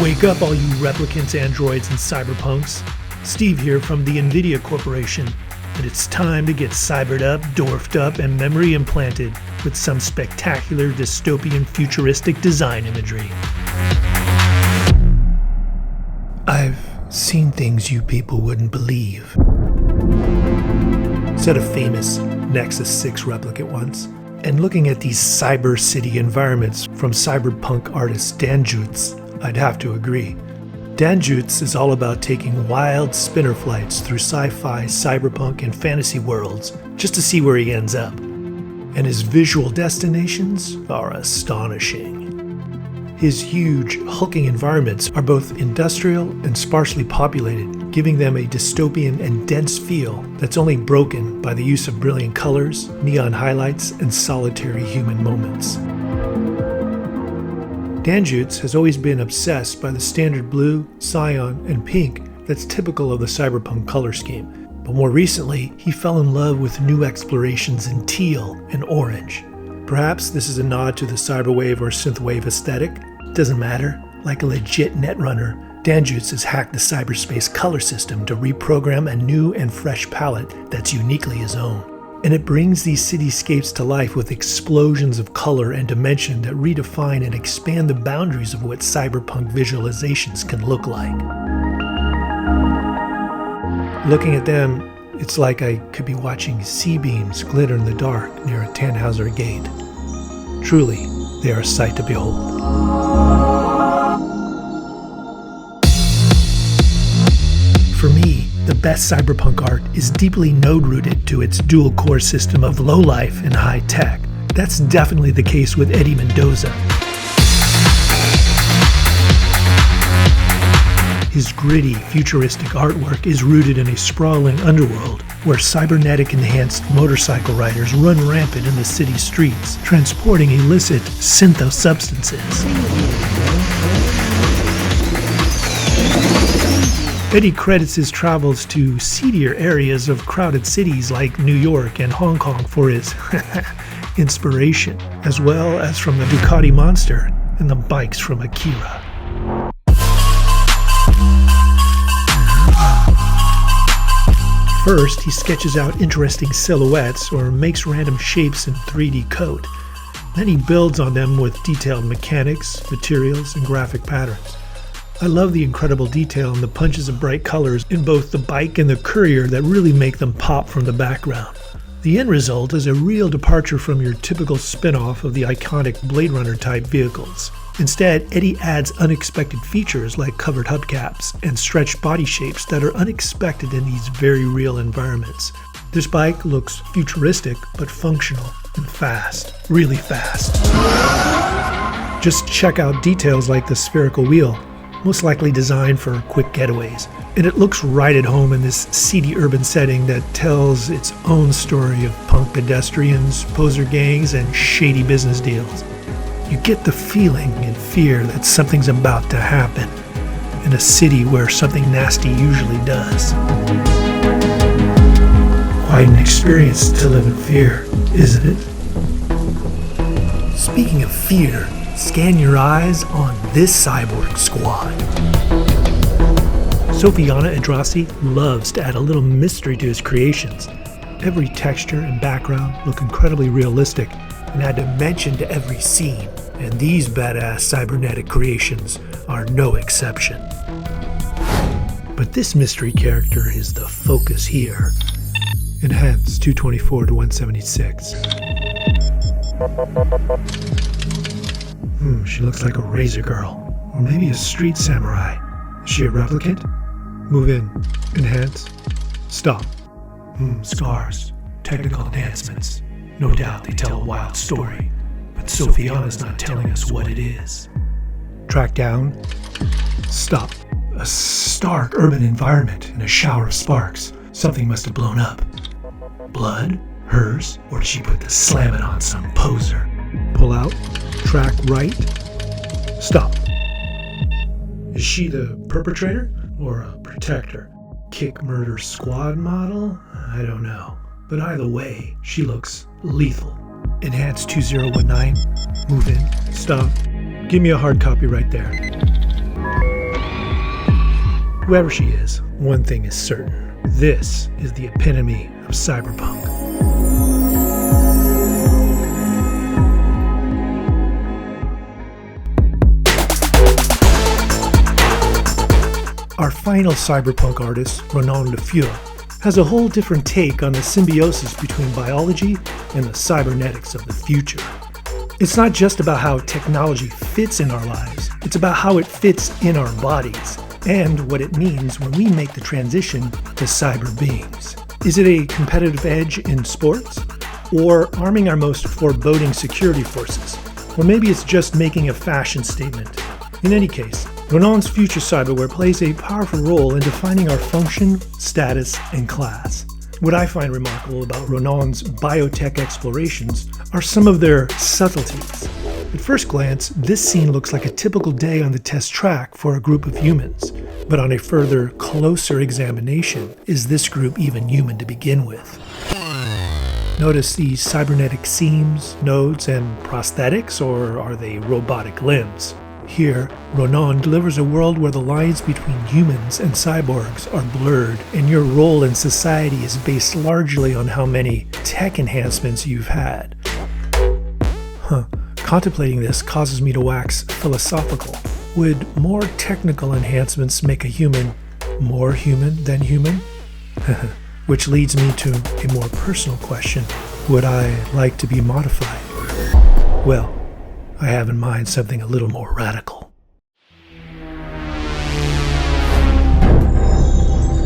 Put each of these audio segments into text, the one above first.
Wake up, all you replicants, androids, and cyberpunks. Steve here from the NVIDIA Corporation, and it's time to get cybered up, dwarfed up, and memory implanted with some spectacular dystopian futuristic design imagery. I've seen things you people wouldn't believe, said a famous Nexus 6 replicant once. And looking at these cyber city environments from cyberpunk artist DanJuice, I'd have to agree. DanJuice is all about taking wild spinner flights through sci-fi, cyberpunk, and fantasy worlds just to see where he ends up. And his visual destinations are astonishing. His huge, hulking environments are both industrial and sparsely populated, giving them a dystopian and dense feel that's only broken by the use of brilliant colors, neon highlights, and solitary human moments. DanJuice has always been obsessed by the standard blue, cyan, and pink that's typical of the cyberpunk color scheme. But more recently, he fell in love with new explorations in teal and orange. Perhaps this is a nod to the cyberwave or synthwave aesthetic. Doesn't matter. Like a legit netrunner, DanJuice has hacked the cyberspace color system to reprogram a new and fresh palette that's uniquely his own. And it brings these cityscapes to life with explosions of color and dimension that redefine and expand the boundaries of what cyberpunk visualizations can look like. Looking at them, it's like I could be watching C-beams glitter in the dark near a Tannhauser gate. Truly, they are a sight to behold. For me, the best cyberpunk art is deeply node-rooted to its dual-core system of low-life and high-tech. That's definitely the case with Eddie Mendoza. His gritty, futuristic artwork is rooted in a sprawling underworld where cybernetic-enhanced motorcycle riders run rampant in the city streets, transporting illicit synthosubstances. Eddie credits his travels to seedier areas of crowded cities like New York and Hong Kong for his inspiration, as well as from the Ducati Monster and the bikes from Akira. First, he sketches out interesting silhouettes or makes random shapes in 3D code. Then he builds on them with detailed mechanics, materials, and graphic patterns. I love the incredible detail and the punches of bright colors in both the bike and the courier that really make them pop from the background. The end result is a real departure from your typical spin-off of the iconic Blade Runner type vehicles. Instead, Eddie adds unexpected features like covered hubcaps and stretched body shapes that are unexpected in these very real environments. This bike looks futuristic but functional and fast, really fast. Just check out details like the spherical wheel, most likely designed for quick getaways. And it looks right at home in this seedy urban setting that tells its own story of punk pedestrians, poser gangs, and shady business deals. You get the feeling and fear that something's about to happen in a city where something nasty usually does. Quite an experience to live in fear, isn't it? Speaking of fear, scan your eyes on this cyborg squad. Sofiana Andrasi loves to add a little mystery to his creations. Every texture and background look incredibly realistic and add dimension to every scene, and these badass cybernetic creations are no exception. But this mystery character is the focus here. Enhance 224 to 176. She looks like a razor girl, or maybe a street samurai. Is she a replicant? Move in. Enhance. Stop. Scars. Technical enhancements. No doubt they tell a wild story, but Sofiana's not telling us what it is. Track down. Stop. A stark urban environment and a shower of sparks. Something must have blown up. Blood? Hers? Or did she put the slamming on some poser? Pull out. Track right. Stop. Is she the perpetrator or a protector? Kick murder squad model? I don't know. But either way, she looks lethal. Enhance 2019. Move in. Stop. Give me a hard copy right there. Whoever she is, one thing is certain. This is the epitome of cyberpunk. Our final cyberpunk artist, Ronald Fiore, has a whole different take on the symbiosis between biology and the cybernetics of the future. It's not just about how technology fits in our lives, it's about how it fits in our bodies, and what it means when we make the transition to cyber beings. Is it a competitive edge in sports? Or arming our most foreboding security forces? Or maybe it's just making a fashion statement. In any case, Ronald's future cyberware plays a powerful role in defining our function, status, and class. What I find remarkable about Ronald's biotech explorations are some of their subtleties. At first glance, this scene looks like a typical day on the test track for a group of humans. But on a further, closer examination, is this group even human to begin with? Notice these cybernetic seams, nodes, and prosthetics, or are they robotic limbs? Here, Ronald delivers a world where the lines between humans and cyborgs are blurred, and your role in society is based largely on how many tech enhancements you've had. Contemplating this causes me to wax philosophical. Would more technical enhancements make a human more human than human? Which leads me to a more personal question. Would I like to be modified? Well, I have in mind something a little more radical.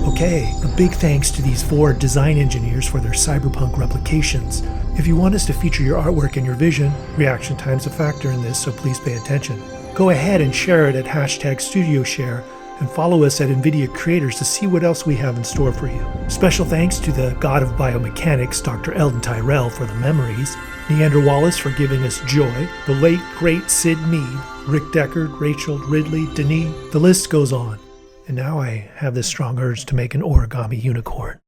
Okay, a big thanks to these 4 design engineers for their cyberpunk replications. If you want us to feature your artwork and your vision, reaction time's a factor in this, so please pay attention. Go ahead and share it at #StudioShare and follow us at NVIDIA Creators to see what else we have in store for you. Special thanks to the god of biomechanics, Dr. Eldon Tyrell, for the memories, Neander Wallace for giving us joy, the late, great Sid Mead, Rick Deckard, Rachel, Ridley, Denis, the list goes on. And now I have this strong urge to make an origami unicorn.